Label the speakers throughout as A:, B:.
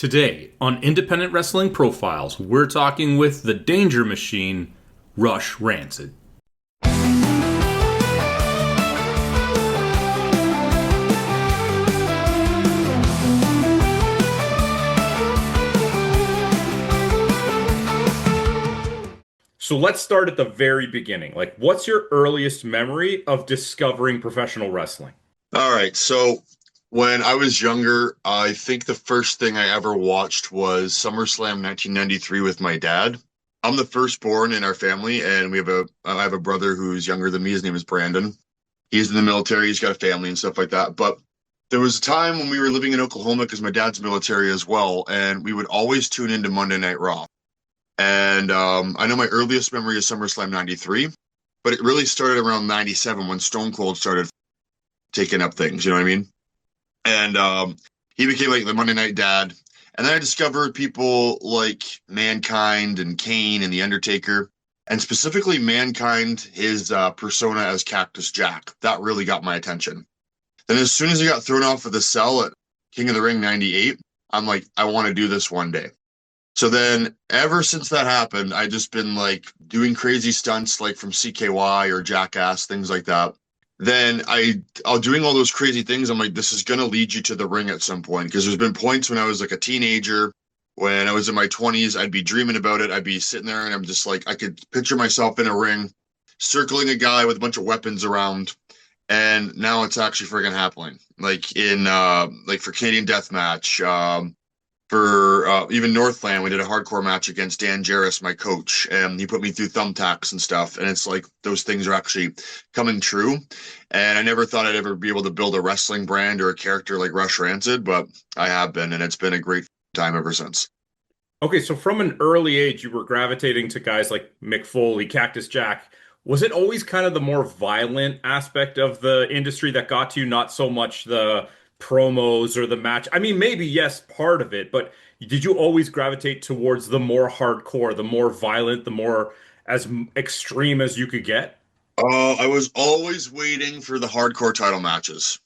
A: Today on Independent Wrestling Profiles, we're talking with the Danger Machine Rush Rancid. So let's start at the very beginning. What's your earliest memory of discovering professional wrestling?
B: All right. So when I was younger, I think the first thing I ever watched was SummerSlam 1993 with my dad. I'm the firstborn in our family, and I have a brother who's younger than me. His name is Brandon. He's in the military. He's got a family and stuff like that. But there was a time when we were living in Oklahoma because my dad's military as well, and we would always tune into Monday Night Raw. And I know my earliest memory is SummerSlam 93, but it really started around 97 when Stone Cold started taking up things, you know what I mean? And he became like the Monday Night Dad. And then I discovered people like Mankind and Kane and The Undertaker, and specifically Mankind, his persona as Cactus Jack. That really got my attention. Then as soon as he got thrown off of the cell at King of the Ring 98, I'm like, I want to do this one day. So then ever since that happened, I just been like doing crazy stunts like from CKY or Jackass, things like that. Then I'll doing all those crazy things. I'm like, this is going to lead you to the ring at some point. Because there's been points when I was like a teenager, when I was in my 20s, I'd be dreaming about it. I'd be sitting there and I'm just like, I could picture myself in a ring, circling a guy with a bunch of weapons around. And now it's actually friggin' happening. Like in, like for Canadian Deathmatch, for even Northland, we did a hardcore match against Dan Jarrus, my coach, and he put me through thumbtacks and stuff. And it's like those things are actually coming true. And I never thought I'd ever be able to build a wrestling brand or a character like Rush Rancid, but I have been, and it's been a great time ever since.
A: Okay, so from an early age, you were gravitating to guys like Mick Foley, Cactus Jack. Was it always kind of the more violent aspect of the industry that got to you, not so much the promos or the match? I mean, maybe yes, part of it, but did you always gravitate towards the more hardcore, the more violent, the more as extreme as you could get?
B: I was always waiting for the hardcore title matches.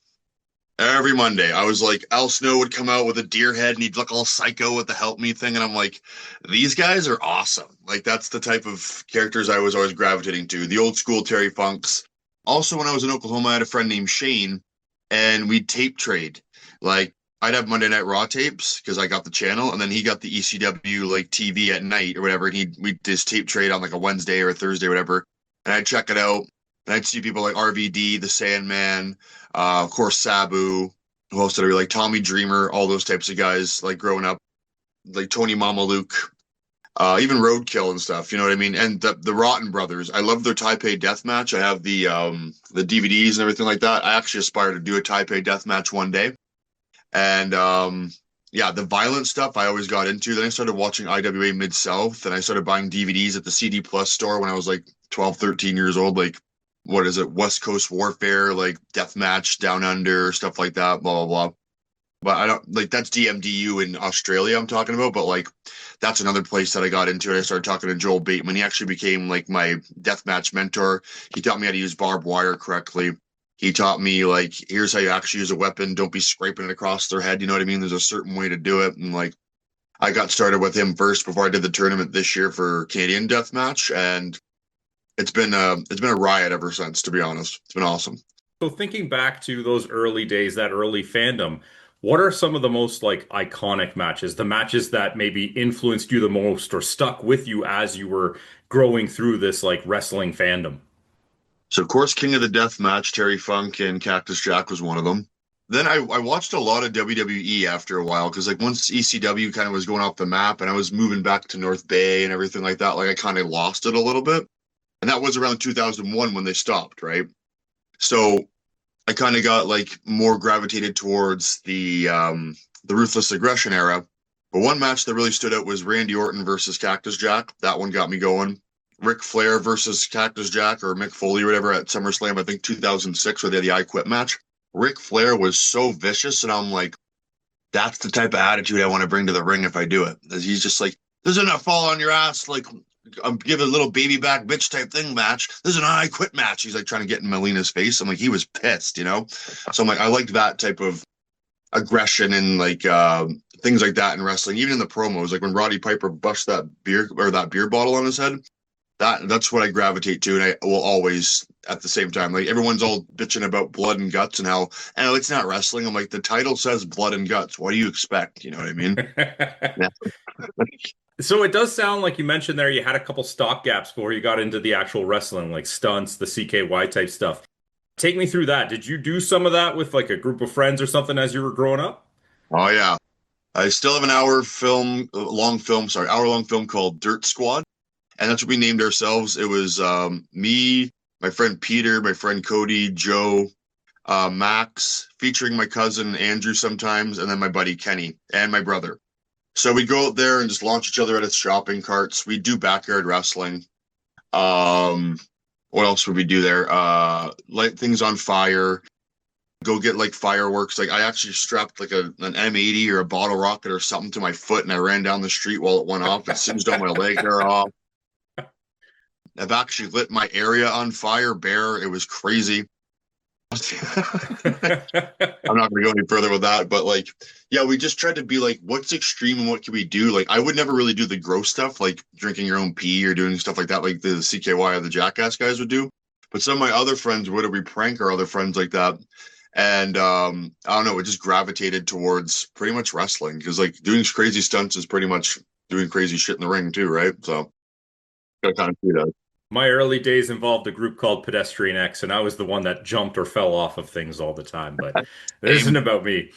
B: Every Monday, I was like, Al Snow would come out with a deer head and he'd look all psycho with the help me thing. And I'm like, these guys are awesome. Like, that's the type of characters I was always gravitating to. The old school Terry Funks. Also, when I was in Oklahoma, I had a friend named Shane, and we'd tape trade. Like, I'd have Monday Night Raw tapes because I got the channel, and then he got the ECW like TV at night or whatever. And we'd just tape trade on like a Wednesday or a Thursday or whatever. And I'd check it out. And I'd see people like RVD, the Sandman, of course, Sabu, who else did I really like? Tommy Dreamer, all those types of guys, like growing up, like Tony Mamaluke, even Roadkill and stuff, you know what I mean? And the Rotten Brothers, I love their Taipei death match. I have the DVDs and everything like that. I actually aspire to do a Taipei death match one day. And yeah, the violent stuff I always got into. Then I started watching IWA Mid-South, and I started buying DVDs at the CD Plus store when I was like 12, 13 years old, like, what is it, West Coast Warfare, like Deathmatch, Down Under, stuff like that, blah, blah, blah. But I don't, like, that's DMDU in Australia I'm talking about, but, like, that's another place that I got into, and I started talking to Joel Bateman. He actually became, like, my deathmatch mentor. He taught me how to use barbed wire correctly. He taught me, like, here's how you actually use a weapon. Don't be scraping it across their head, you know what I mean? There's a certain way to do it, and, like, I got started with him first before I did the tournament this year for Canadian Deathmatch, and it's been a riot ever since, to be honest. It's been awesome.
A: So thinking back to those early days, that early fandom, what are some of the most like iconic matches, the matches that maybe influenced you the most or stuck with you as you were growing through this like wrestling fandom?
B: So, of course, King of the Death match, Terry Funk and Cactus Jack was one of them. Then I watched a lot of WWE after a while because, like, once ECW kind of was going off the map and I was moving back to North Bay and everything like that, like, I kind of lost it a little bit. And that was around 2001 when they stopped, right? So I kind of got like more gravitated towards the Ruthless Aggression era. But one match that really stood out was Randy Orton versus Cactus Jack. That one got me going. Ric Flair versus Cactus Jack or Mick Foley or whatever at SummerSlam, I think 2006, where they had the I Quit match. Ric Flair was so vicious, and I'm like, that's the type of attitude I want to bring to the ring if I do it. He's just like, there's enough fall on your ass, like, I'm giving a little baby back bitch type thing match. There's an I Quit match. He's like trying to get in Melina's face. I'm like, he was pissed, you know? So I'm like, I liked that type of aggression and like things like that in wrestling, even in the promos, like when Roddy Piper busts that beer bottle on his head. That's what I gravitate to, and I will always at the same time. Like everyone's all bitching about blood and guts and how, and it's not wrestling. I'm like, the title says blood and guts. What do you expect? You know what I mean? Yeah.
A: So it does sound like you mentioned there you had a couple stop gaps before you got into the actual wrestling, like stunts, the CKY type stuff. Take me through that. Did you do some of that with like a group of friends or something as you were growing up?
B: Oh yeah. I still have an hour long film called Dirt Squad, and that's what we named ourselves. It was me, my friend Peter, my friend Cody, Joe, Max, featuring my cousin Andrew sometimes, and then my buddy Kenny and my brother. So we'd go out there and just launch each other out of shopping carts. We'd do backyard wrestling. Um, what else would we do there? Light things on fire. Go get like fireworks. Like I actually strapped like an M80 or a bottle rocket or something to my foot, and I ran down the street while it went off. It singed all my leg hair off. I've actually lit my area on fire bare. It was crazy. I'm not going to go any further with that, but like, yeah, we just tried to be like, what's extreme and what can we do? Like, I would never really do the gross stuff, like drinking your own pee or doing stuff like that, like the CKY or the Jackass guys would do. But some of my other friends would, or we prank our other friends like that. And I don't know, it just gravitated towards pretty much wrestling because like doing crazy stunts is pretty much doing crazy shit in the ring too, right? So, gotta kind of see that.
A: My early days involved a group called Pedestrian X, and I was the one that jumped or fell off of things all the time. But this isn't
B: Aim.
A: about me.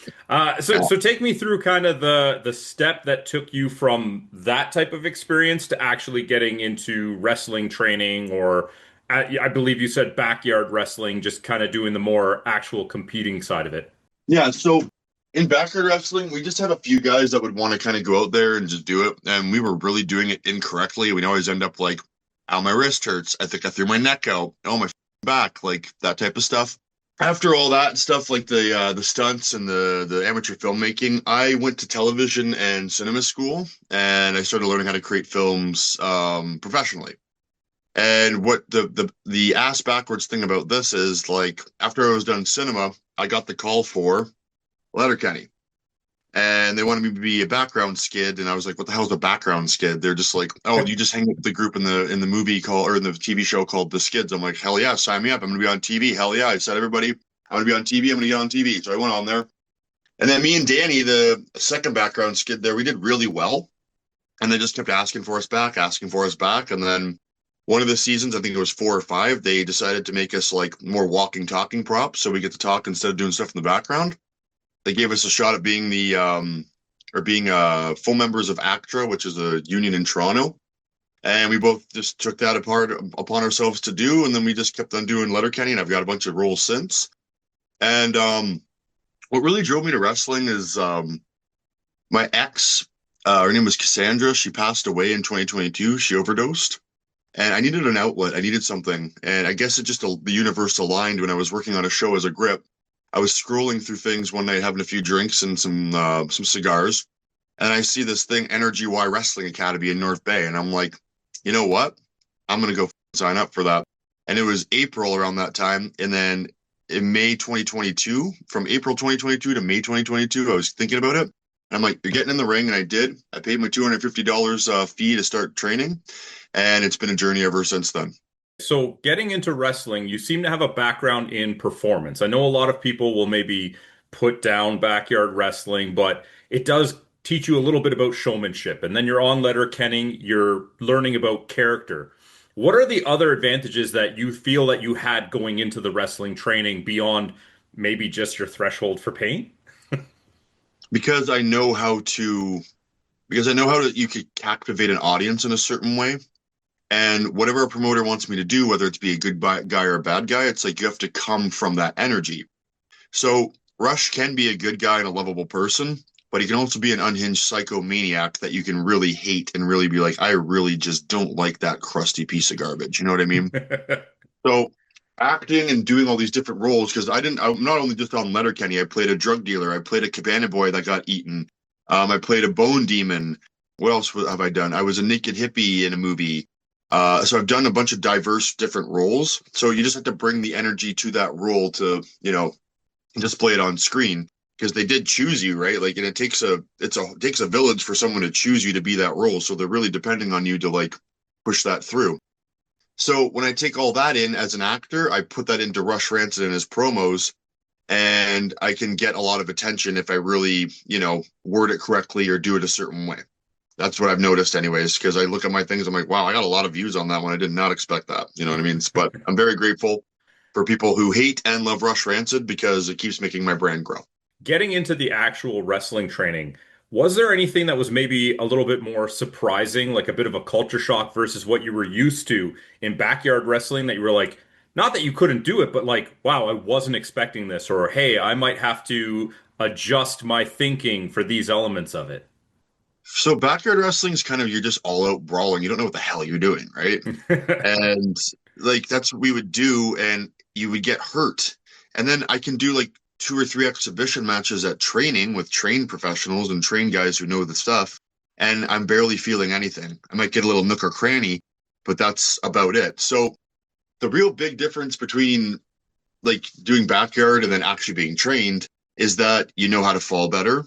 A: So take me through kind of the step that took you from that type of experience to actually getting into wrestling training, or I believe you said backyard wrestling, just kind of doing the more actual competing side of it.
B: Yeah, so in backyard wrestling, we just had a few guys that would want to kind of go out there and just do it, and we were really doing it incorrectly. We'd always end up like, "Ow, my wrist hurts. I think I threw my neck out. Oh, my back," like that type of stuff. After all that stuff, like the stunts and the amateur filmmaking, I went to television and cinema school, and I started learning how to create films professionally. And what the ass backwards thing about this is, like, after I was done cinema, I got the call for Letterkenny, and they wanted me to be a background skid, and I was like, "What the hell is a background skid?" They're just like, "Oh, you just hang with the group in the movie call or in the TV show called The Skids." I'm like, "Hell yeah, sign me up! I'm gonna be on TV. Hell yeah!" I said, "Everybody, I'm gonna be on TV. I'm gonna get on TV." So I went on there, and then me and Danny, the second background skid there, we did really well, and they just kept asking for us back, and then one of the seasons, I think it was 4 or 5, they decided to make us like more walking, talking props, so we get to talk instead of doing stuff in the background. They gave us a shot at being the or being full members of ACTRA, which is a union in Toronto, and we both just took that apart upon ourselves to do, and then we just kept on doing Letterkenny, and I've got a bunch of roles since. And what really drove me to wrestling is my ex. Her name was Cassandra. She passed away in 2022. She overdosed, and I needed an outlet. I needed something, and I guess it just the universe aligned when I was working on a show as a grip. I was scrolling through things one night, having a few drinks and some cigars, and I see this thing, Energy Y Wrestling Academy in North Bay, and I'm like, you know what? I'm gonna go sign up for that. And it was April around that time, and then in May 2022, from April 2022 to May 2022, I was thinking about it. And I'm like, you're getting in the ring, and I did. I paid my $250 fee to start training, and it's been a journey ever since then.
A: So, getting into wrestling, you seem to have a background in performance. I know a lot of people will maybe put down backyard wrestling, but it does teach you a little bit about showmanship. And then you're on Letterkenny, you're learning about character. What are the other advantages that you feel that you had going into the wrestling training beyond maybe just your threshold for pain?
B: Because I know how to, because I know how to, you could captivate an audience in a certain way. And whatever a promoter wants me to do, whether it's be a good guy or a bad guy, it's like you have to come from that energy. So Rush can be a good guy and a lovable person, but he can also be an unhinged psychomaniac that you can really hate and really be like, I really just don't like that crusty piece of garbage. You know what I mean? So acting and doing all these different roles, because I'm not only just on Letterkenny, I played a drug dealer, I played a cabana boy that got eaten, I played a bone demon. What else have I done? I was a naked hippie in a movie. So I've done a bunch of diverse different roles. So you just have to bring the energy to that role to, display it on screen. because they did choose you, right? Like, and it takes a village for someone to choose you to be that role. So they're really depending on you to like push that through. So when I take all that in as an actor, I put that into Rush Rancid and his promos, and I can get a lot of attention if I really, word it correctly or do it a certain way. That's what I've noticed, anyways, because I look at my things, I'm like, wow, I got a lot of views on that one. I did not expect that. You know what I mean? But I'm very grateful for people who hate and love Rush Rancid because it keeps making my brand grow.
A: Getting into the actual wrestling training, was there anything that was maybe a little bit more surprising, like a bit of a culture shock versus what you were used to in backyard wrestling that you were like, not that you couldn't do it, but like, wow, I wasn't expecting this, or hey, I might have to adjust my thinking for these elements of it?
B: So backyard wrestling is kind of you're just all out brawling. You don't know what the hell you're doing, right? And like that's what we would do, and you would get hurt. And then I can do like two or three exhibition matches at training with trained professionals and trained guys who know the stuff, and I'm barely feeling anything. I might get a little nook or cranny, but that's about it. So the real big difference between like doing backyard and then actually being trained is that you know how to fall better.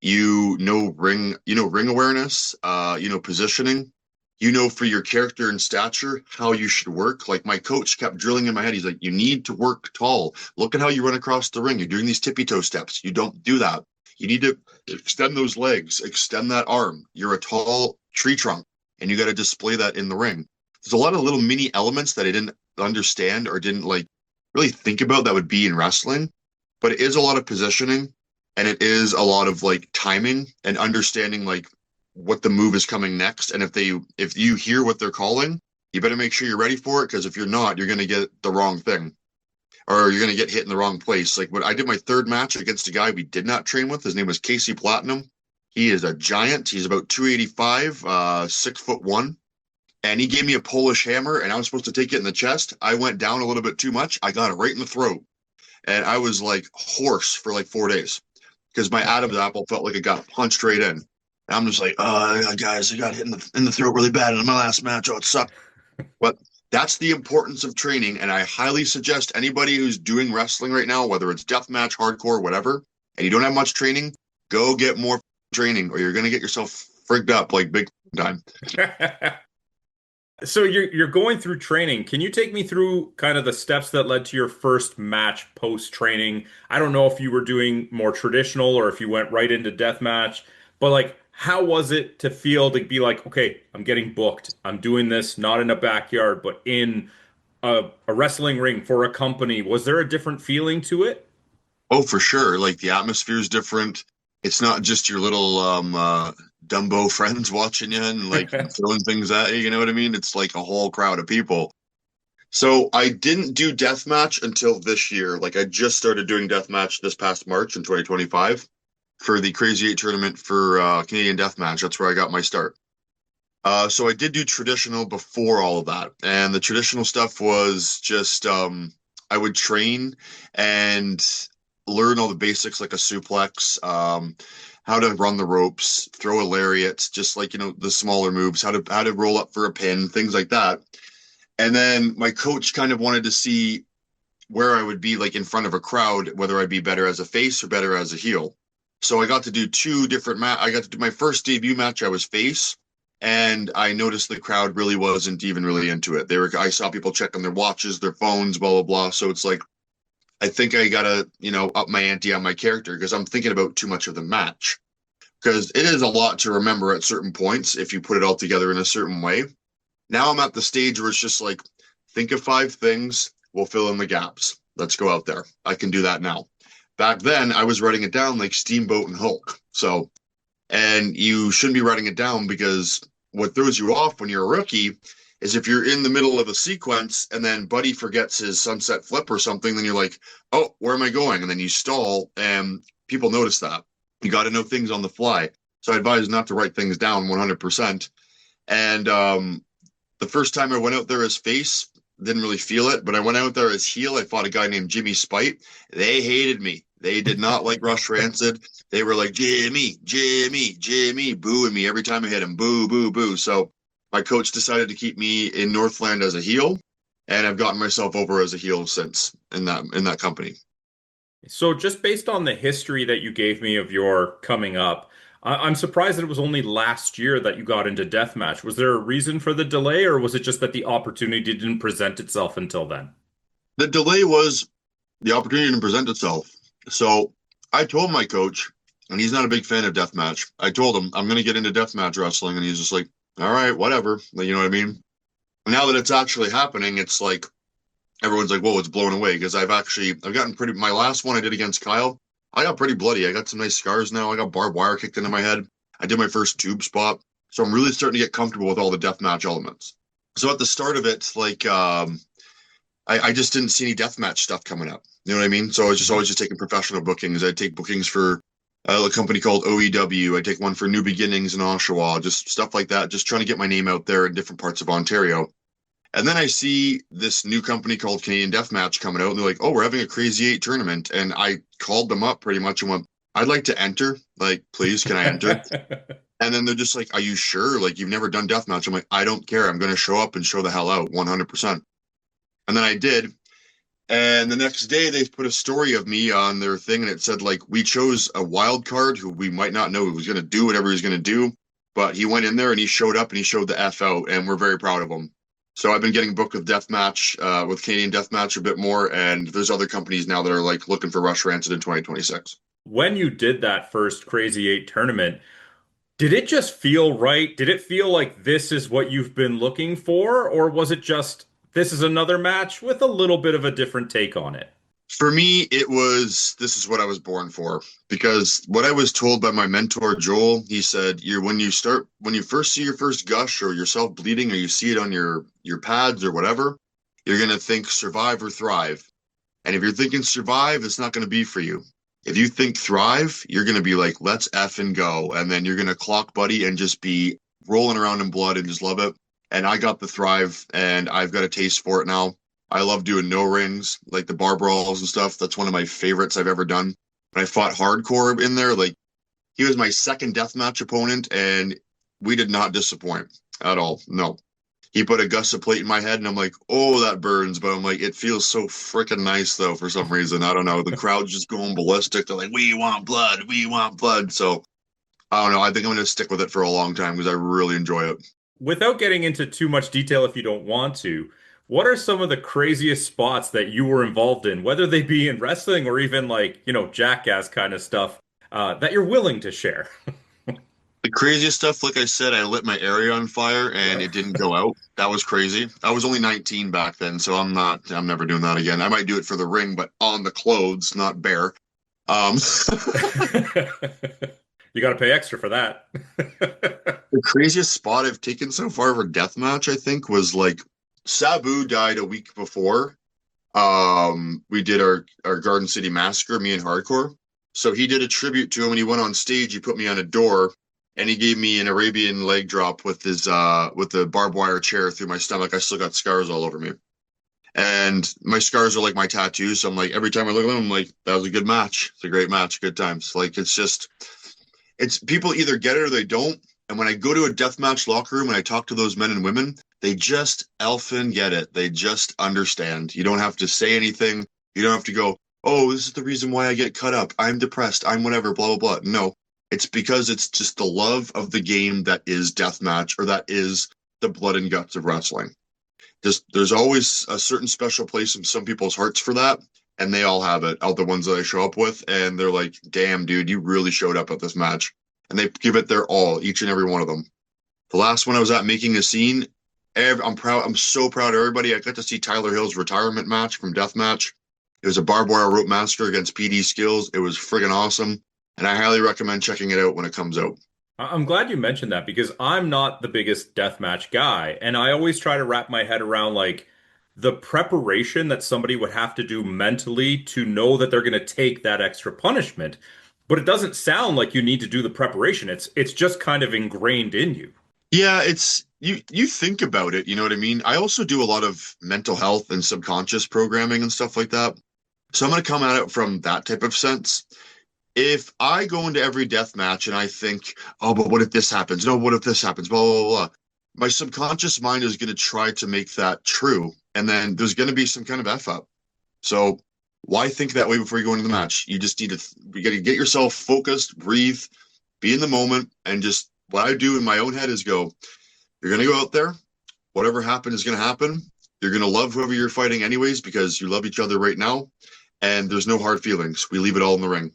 B: You know ring awareness, positioning. You know for your character and stature how you should work. Like my coach kept drilling in my head. He's like, you need to work tall. Look at how you run across the ring. You're doing these tippy toe steps. You don't do that. You need to extend those legs, extend that arm. You're a tall tree trunk, and you got to display that in the ring. There's a lot of little mini elements that I didn't understand or didn't like really think about that would be in wrestling, but it is a lot of positioning, and it is a lot of like timing and understanding like what the move is coming next. And if you hear what they're calling, you better make sure you're ready for it, because if you're not, you're going to get the wrong thing, or you're going to get hit in the wrong place. Like when I did my third match against a guy we did not train with, his name was Casey Platinum. He is a giant. He's about 285, 6'1", and he gave me a Polish hammer, and I was supposed to take it in the chest. I went down a little bit too much. I got it right in the throat, and I was like hoarse for like 4 days because my Adam's apple felt like it got punched right in. And I'm just like, oh, guys, I got hit in the throat really bad in my last match. Oh, it sucked. But that's the importance of training, and I highly suggest anybody who's doing wrestling right now, whether it's deathmatch, hardcore, whatever, and you don't have much training, go get more training, or you're gonna get yourself frigged up like big time.
A: So you're going through training. Can you take me through kind of the steps that led to your first match post training? I don't know if you were doing more traditional or if you went right into deathmatch, but like how was it to feel to be like, okay, I'm getting booked. I'm doing this not in a backyard, but in a wrestling ring for a company. Was there a different feeling to it?
B: Oh, for sure. Like the atmosphere is different. It's not just your little Dumbo friends watching you and like throwing things at you. You know what I mean? It's like a whole crowd of people. So I didn't do deathmatch until this year. Like I just started doing deathmatch this past March in 2025 for the Crazy Eight tournament for Canadian Deathmatch. That's where I got my start. So I did do traditional before all of that, and the traditional stuff was just I would train and learn all the basics like a suplex, how to run the ropes, throw a lariat, just like the smaller moves, how to roll up for a pin, things like that. And then my coach kind of wanted to see where I would be like in front of a crowd, whether I'd be better as a face or better as a heel. So I got to do two different I got to do my first debut match. I was face, and I noticed the crowd really wasn't even really into it. I saw people checking their watches, their phones, blah blah blah. So it's like I think I gotta up my ante on my character because I'm thinking about too much of the match, because it is a lot to remember at certain points if you put it all together in a certain way. Now I'm at the stage where it's just like, think of five things, we'll fill in the gaps. Let's go out there. I can do that now. Back then, I was writing it down like Steamboat and Hulk. So, and you shouldn't be writing it down, because what throws you off when you're a rookie is if you're in the middle of a sequence and then Buddy forgets his sunset flip or something, then you're like, oh, where am I going? And then you stall, and people notice that. You got to know things on the fly. So I advise not to write things down 100%. And the first time I went out there as face, didn't really feel it, but I went out there as heel. I fought a guy named Jimmy Spite. They hated me. They did not like Rush Rancid. They were like, Jimmy, Jimmy, Jimmy, booing me every time I hit him. Boo, boo, boo. So my coach decided to keep me in Northland as a heel, and I've gotten myself over as a heel since in that company.
A: So just based on the history that you gave me of your coming up, I'm surprised that it was only last year that you got into deathmatch. Was there a reason for the delay, or was it just that the opportunity didn't present itself until then?
B: The delay was the opportunity to present itself. So I told my coach, and he's not a big fan of deathmatch. I told him I'm going to get into deathmatch wrestling, and he's just like, "All right, whatever." Like, you know what I mean? Now that it's actually happening, it's like everyone's like, "Whoa!" It's blown away because I've gotten pretty. My last one I did against Kyle, I got pretty bloody. I got some nice scars now. I got barbed wire kicked into my head. I did my first tube spot, so I'm really starting to get comfortable with all the deathmatch elements. So at the start of it, like I just didn't see any deathmatch stuff coming up. You know what I mean? So I was just
A: Mhm.
B: always just taking professional bookings. I'd take bookings for a company called OEW. I'd take one for New Beginnings in Oshawa, just stuff like that, just trying to get my name out there in different parts of Ontario. And then I see this new company called Canadian Deathmatch coming out, and they're like, "Oh, we're having a Crazy Eight tournament." And I called them up pretty much and went, "I'd like to enter. Like, please, can I enter?" And then they're just like, "Are you sure? Like, you've never done deathmatch?" I'm like, "I don't care. I'm going to show up and show the hell out 100%." And then I did. And the next day, they put a story of me on their thing, and it said, like, we chose a wild card who we might not know who was going to do whatever he was going to do. But he went in there and he showed up and he showed the F out, and we're very proud of him. So I've been getting booked with Deathmatch, with Canadian Deathmatch a bit more, and there's other companies now that are like looking for Rush Rancid in 2026.
A: When you did that first Crazy Eight tournament, did it just feel right? Did it feel like this is what you've been looking for, or was it just this is another match with a little bit of a different take on it?
B: For me, it was this is what I was born for because what I was told by my mentor Joel, he said, "You're when you first see your first gush or yourself bleeding or you see it on your pads or whatever, you're gonna think survive or thrive. And if you're thinking survive, it's not gonna be for you. If you think thrive, you're gonna be like, let's F and go, and then you're gonna clock buddy and just be rolling around in blood and just love it." And I got the thrive, and I've got a taste for it now. I love doing no rings, like the bar brawls and stuff. That's one of my favorites I've ever done. And I fought hardcore in there. Like he was my second deathmatch opponent, and we did not disappoint at all. No. He put a gusset plate in my head, and I'm like, oh, that burns. But I'm like, it feels so freaking nice, though, for some reason. I don't know. The crowd's just going ballistic. They're like, we want blood. We want blood. So I don't know. I think I'm going to stick with it for a long time because I really enjoy it.
A: Without getting into too much detail if you don't want to, what are some of the craziest spots that you were involved in, whether they be in wrestling or even like, Jackass kind of stuff, that you're willing to share?
B: The craziest stuff, like I said, I lit my area on fire and it didn't go out. That was crazy. I was only 19 back then, so I'm never doing that again. I might do it for the ring, but on the clothes, not bare.
A: You got to pay extra for that.
B: The craziest spot I've taken so far for deathmatch, I think, was like Sabu died a week before. We did our Garden City Massacre, me and Hardcore. So he did a tribute to him and he went on stage, he put me on a door, and he gave me an Arabian leg drop with his with the barbed wire chair through my stomach. I still got scars all over me. And my scars are like my tattoos. So I'm like, every time I look at them, I'm like, that was a good match. It's a great match, good times. Like it's people either get it or they don't. And when I go to a deathmatch locker room and I talk to those men and women, they just elfin get it. They just understand. You don't have to say anything. You don't have to go, oh, this is the reason why I get cut up. I'm depressed. I'm whatever, blah, blah, blah. No, it's because it's just the love of the game that is deathmatch or that is the blood and guts of wrestling. There's always a certain special place in some people's hearts for that. And they all have it, out the ones that I show up with. And they're like, damn, dude, you really showed up at this match. And they give it their all, each and every one of them. The last one I was at making a scene, I'm proud. I'm so proud of everybody. I got to see Tyler Hill's retirement match from Deathmatch. It was a barbed wire rope master against PD Skills. It was friggin' awesome. And I highly recommend checking it out when it comes out.
A: I'm glad you mentioned that because I'm not the biggest deathmatch guy, and I always try to wrap my head around like the preparation that somebody would have to do mentally to know that they're going to take that extra punishment. But it doesn't sound like you need to do the preparation. It's just kind of ingrained in you.
B: Yeah, it's you think about it, you know what I mean? I also do a lot of mental health and subconscious programming and stuff like that. So I'm going to come at it from that type of sense. If I go into every death match and I think, oh, but what if this happens? No, what if this happens? Blah, blah, blah. My subconscious mind is going to try to make that true. And then there's going to be some kind of F up. So Why think that way before you go into the match? You just need to, you got to get yourself focused, breathe, be in the moment, and just what I do in my own head is go, you're going to go out there. Whatever happens is going to happen. You're going to love whoever you're fighting anyways because you love each other right now. And there's no hard feelings. We leave it all in the ring.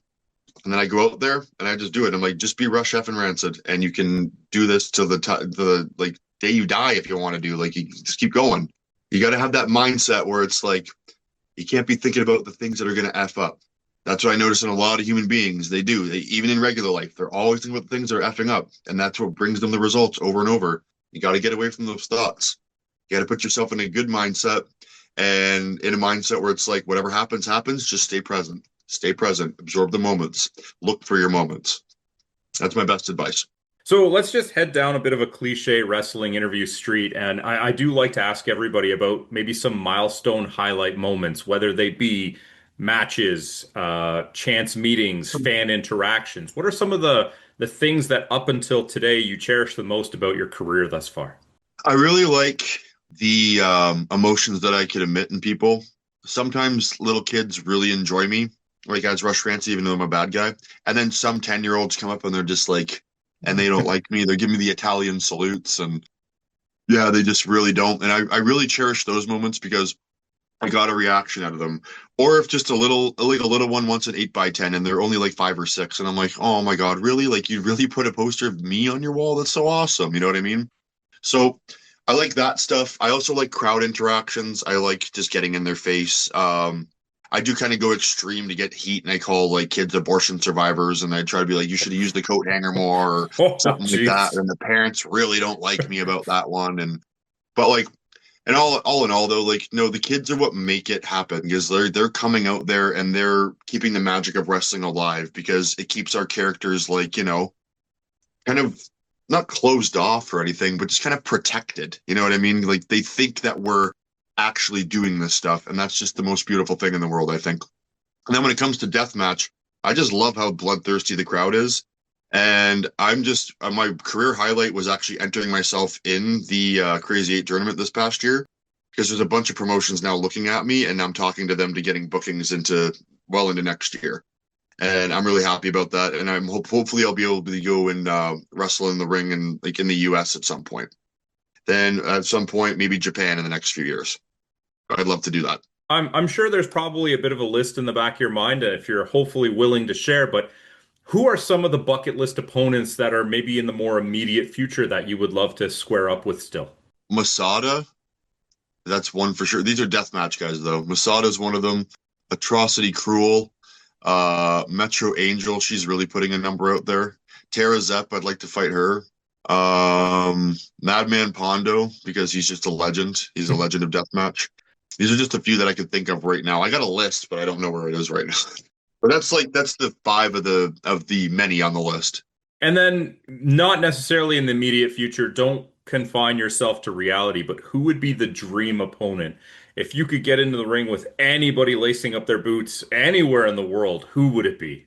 B: And then I go out there and I just do it. I'm like, just be Rush F and Rancid, and you can do this till the like day you die if you want to do. Like, you just keep going. You got to have that mindset where it's like you can't be thinking about the things that are going to f up. That's what I notice in a lot of human beings. They do. Even in regular life, they're always thinking about the things that are effing up, and that's what brings them the results over and over. You got to get away from those thoughts. You got to put yourself in a good mindset, and in a mindset where it's like whatever happens, happens. Just stay present. Stay present. Absorb the moments. Look for your moments. That's my best advice.
A: So let's just head down a bit of a cliche wrestling interview street. And I do like to ask everybody about maybe some milestone highlight moments, whether they be matches, chance meetings, fan interactions. What are some of the things that up until today you cherish the most about your career thus far?
B: I really like the emotions that I can emit in people. Sometimes little kids really enjoy me, like as Rush Rancid, even though I'm a bad guy. And then some 10-year-olds come up and they're just like, and they don't like me. They're giving me the Italian salutes. And yeah, they just really don't. And I really cherish those moments because I got a reaction out of them. Or if just like a little one wants an 8x10 and they're only like 5 or 6. And I'm like, oh my God, really? Like, you really put a poster of me on your wall? That's so awesome. You know what I mean? So I like that stuff. I also like crowd interactions. I like just getting in their face. I do kind of go extreme to get heat, and I call like kids abortion survivors, and I try to be like, you should have used the coat hanger more or
A: Oh,
B: something like that.
A: jeez.
B: And the parents really don't like me about that one. And but like, and all in all though, like, no, the kids are what make it happen because they're coming out there and they're keeping the magic of wrestling alive because it keeps our characters like, kind of not closed off or anything, but just kind of protected. You know what I mean? Like, they think that we're actually doing this stuff, and that's just the most beautiful thing in the world, I think. And then when it comes to deathmatch, I just love how bloodthirsty the crowd is. And I'm just my career highlight was actually entering myself in the Crazy Eight tournament this past year because there's a bunch of promotions now looking at me, and I'm talking to them to getting bookings into next year. And I'm really happy about that. And hopefully I'll be able to go and wrestle in the ring and like in the US at some point. Then at some point, maybe Japan in the next few years. I'd love to do that.
A: I'm sure there's probably a bit of a list in the back of your mind if you're hopefully willing to share, but who are some of the bucket list opponents that are maybe in the more immediate future that you would love to square up with still?
B: Masada, that's one for sure. These are deathmatch guys though. Masada's one of them. Atrocity Cruel, Metro Angel, she's really putting a number out there. Tara Zepp, I'd like to fight her. Madman Pondo, because he's just a legend. He's a legend of deathmatch. These are just a few that I can think of right now. I got a list, but I don't know where it is right now. But that's the five of the many on the list.
A: And then, not necessarily in the immediate future, don't confine yourself to reality, but who would be the dream opponent? If you could get into the ring with anybody lacing up their boots anywhere in the world, who would it be?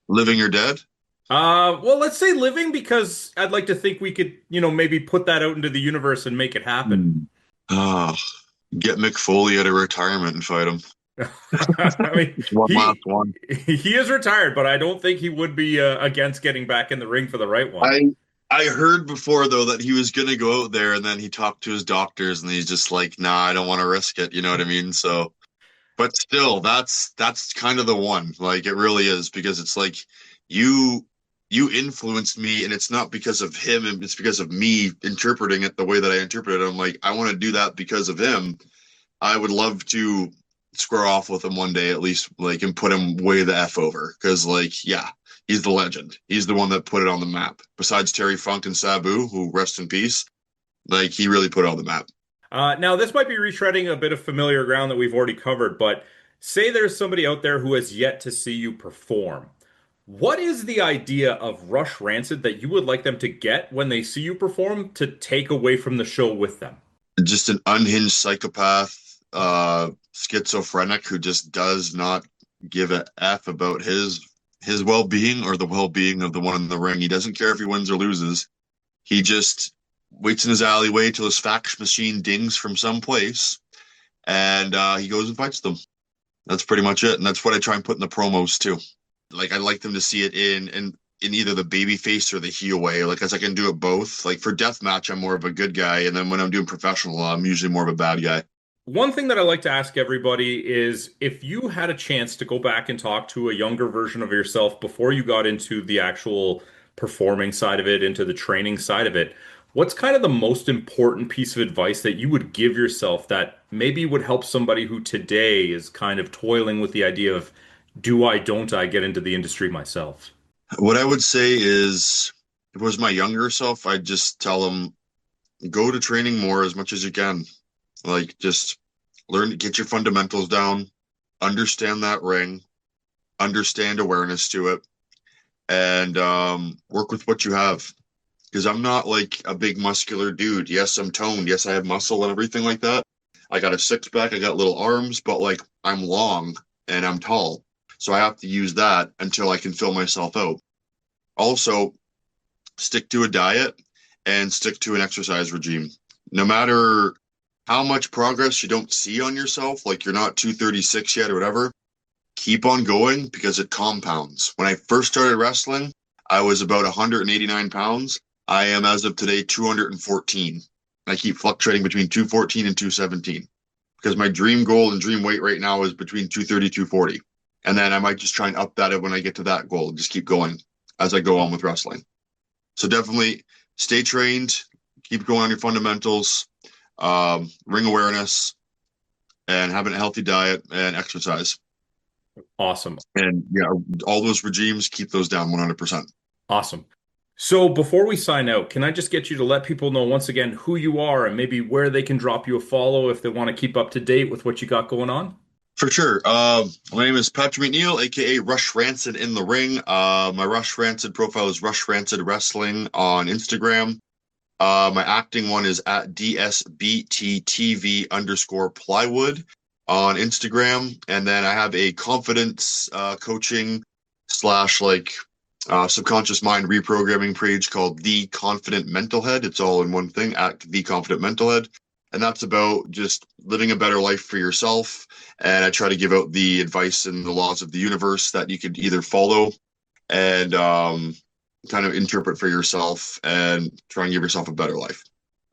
B: Living or dead?
A: Well, let's say living because I'd like to think we could, maybe put that out into the universe and make it happen.
B: Hmm. Ah, get Mick Foley out of retirement and fight him.
A: I mean,
B: Just one last
A: he
B: one.
A: he is retired, but I don't think he would be against getting back in the ring for the right one.
B: I heard before though that he was gonna go out there and then he talked to his doctors and he's just like, nah, I don't want to risk it. You know what I mean? So, but still, that's kind of the one. Like, it really is because it's like you you influenced me, and it's not because of him, and it's because of me interpreting it the way that I interpret it. I'm like, I want to do that because of him. I would love to square off with him one day at least, like, and put him way the F over. Because, like, yeah, he's the legend. He's the one that put it on the map. Besides Terry Funk and Sabu, who rest in peace, like, he really put it on the map.
A: Now, this might be retreading a bit of familiar ground that we've already covered, but say there's somebody out there who has yet to see you perform. What is the idea of Rush Rancid that you would like them to get when they see you perform to take away from the show with them?
B: Just an unhinged psychopath, schizophrenic who just does not give a F about his well-being or the well-being of the one in the ring. He doesn't care if he wins or loses. He just waits in his alleyway till his fax machine dings from someplace, and he goes and fights them. That's pretty much it. And that's what I try and put in the promos too. Like I like them to see it in either the baby face or the heel way. Like as I can do it both. Like for deathmatch, I'm more of a good guy, and then when I'm doing professional, I'm usually more of a bad guy.
A: One thing that I like to ask everybody is if you had a chance to go back and talk to a younger version of yourself before you got into the actual performing side of it, into the training side of it, what's kind of the most important piece of advice that you would give yourself that maybe would help somebody who today is kind of toiling with the idea of do I, don't I get into the industry myself?
B: What I would say is, if it was my younger self, I'd just tell them go to training more as much as you can. Like just learn to get your fundamentals down, understand that ring, understand awareness to it, and work with what you have. Because I'm not like a big muscular dude. Yes, I'm toned. Yes, I have muscle and everything like that. I got a six pack. I got little arms, but like I'm long and I'm tall. So I have to use that until I can fill myself out. Also, stick to a diet and stick to an exercise regime. No matter how much progress you don't see on yourself, like you're not 236 yet or whatever, keep on going because it compounds. When I first started wrestling, I was about 189 pounds. I am, as of today, 214. I keep fluctuating between 214 and 217 because my dream goal and dream weight right now is between 230, 240. And then I might just try and up that when I get to that goal and just keep going as I go on with wrestling. So definitely stay trained, keep going on your fundamentals, ring awareness, and having a healthy diet and exercise.
A: Awesome.
B: And yeah, all those regimes, keep those down 100%.
A: Awesome. So before we sign out, can I just get you to let people know once again who you are and maybe where they can drop you a follow if they want to keep up to date with what you got going on?
B: For sure. My name is Patrick McNeil, aka Rush Rancid in the ring. My Rush Rancid profile is Rush Rancid Wrestling on Instagram. My acting one is at DSBTTV_plywood on Instagram. And then I have a confidence coaching slash like subconscious mind reprogramming page called The Confident Mental Head. It's all in one thing, at The Confident Mental Head. And that's about just living a better life for yourself. And I try to give out the advice and the laws of the universe that you could either follow and kind of interpret for yourself and try and give yourself a better life.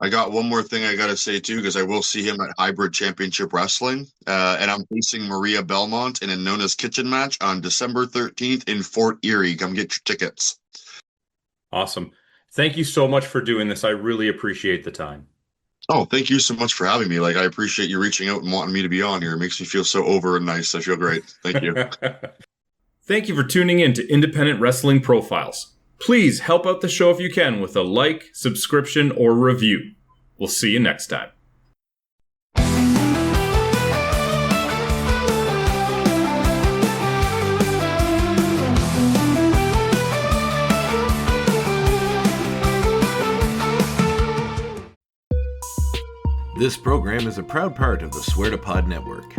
B: I got one more thing I got to say too, because I will see him at Hybrid Championship Wrestling. And I'm facing Maria Belmont in a Nona's Kitchen match on December 13th in Fort Erie. Come get your tickets.
A: Awesome. Thank you so much for doing this. I really appreciate the time.
B: Oh, thank you so much for having me. Like, I appreciate you reaching out and wanting me to be on here. It makes me feel so over and nice. I feel great. Thank you.
A: Thank you for tuning in to Independent Wrestling Profiles. Please help out the show if you can with a like, subscription, or review. We'll see you next time.
C: This program is a proud part of the Swear to Pod Network.